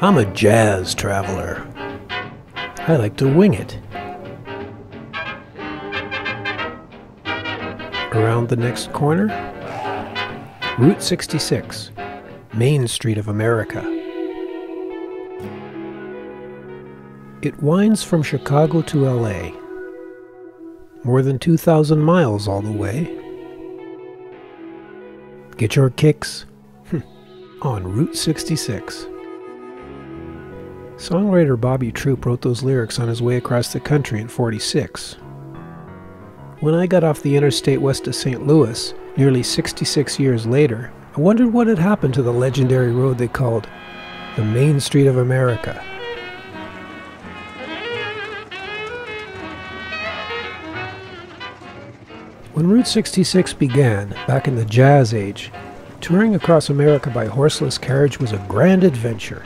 I'm a jazz traveler. I like to wing it. Around the next corner, Route 66, Main Street of America. It winds from Chicago to LA, more than 2,000 miles all the way. Get your kicks on Route 66. Songwriter Bobby Troup wrote those lyrics on his way across the country in '46. When I got off the interstate west of St. Louis, nearly 66 years later, I wondered what had happened to the legendary road they called the Main Street of America. When Route 66 began, back in the Jazz Age, touring across America by horseless carriage was a grand adventure.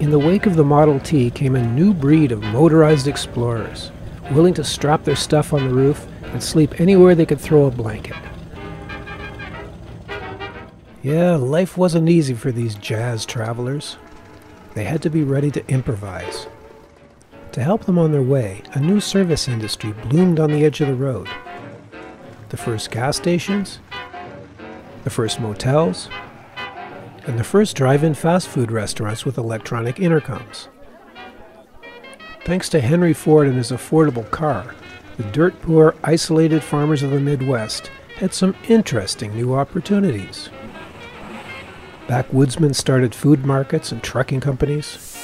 In the wake of the Model T came a new breed of motorized explorers, willing to strap their stuff on the roof and sleep anywhere they could throw a blanket. Yeah, life wasn't easy for these jazz travelers. They had to be ready to improvise. To help them on their way, a new service industry bloomed on the edge of the road. The first gas stations, the first motels, and the first drive-in fast food restaurants with electronic intercoms. Thanks to Henry Ford and his affordable car, the dirt-poor, isolated farmers of the Midwest had some interesting new opportunities. Backwoodsmen started food markets and trucking companies.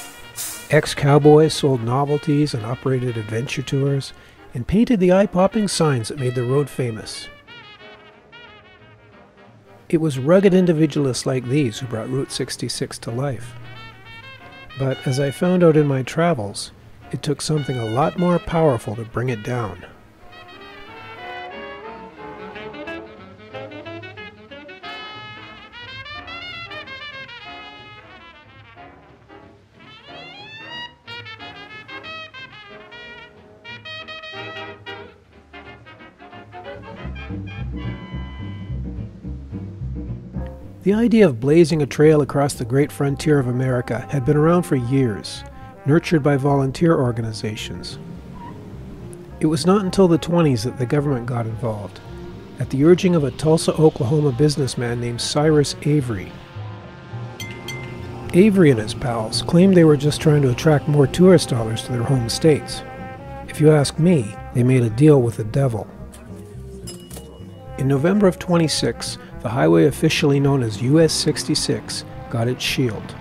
Ex-cowboys sold novelties and operated adventure tours and painted the eye-popping signs that made the road famous. It was rugged individualists like these who brought Route 66 to life. But as I found out in my travels, it took something a lot more powerful to bring it down. The idea of blazing a trail across the great frontier of America had been around for years, nurtured by volunteer organizations. It was not until the 1920s that the government got involved, at the urging of a Tulsa, Oklahoma businessman named Cyrus Avery. Avery and his pals claimed they were just trying to attract more tourist dollars to their home states. If you ask me, they made a deal with the devil. In November of '26, the highway officially known as US 66 got its shield.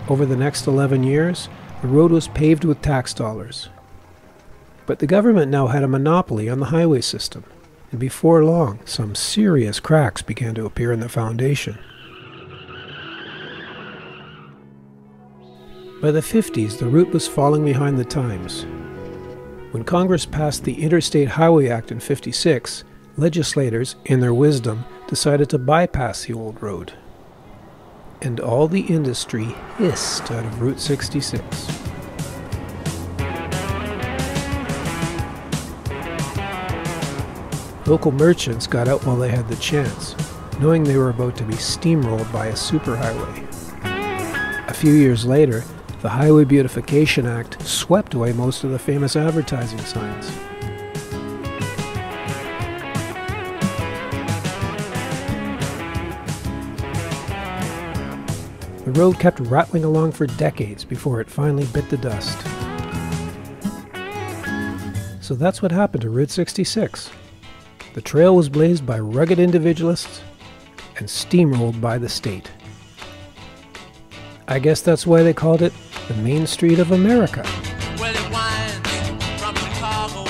Over the next 11 years, the road was paved with tax dollars. But the government now had a monopoly on the highway system, and before long, some serious cracks began to appear in the foundation. By the 50s, the route was falling behind the times. When Congress passed the Interstate Highway Act in '56, legislators, in their wisdom, decided to bypass the old road. And all the industry hissed out of Route 66. Local merchants got out while they had the chance, knowing they were about to be steamrolled by a superhighway. A few years later, the Highway Beautification Act swept away most of the famous advertising signs. The road kept rattling along for decades before it finally bit the dust. So that's what happened to Route 66. The trail was blazed by rugged individualists and steamrolled by the state. I guess that's why they called it the Main Street of America. Well, it winds from Chicago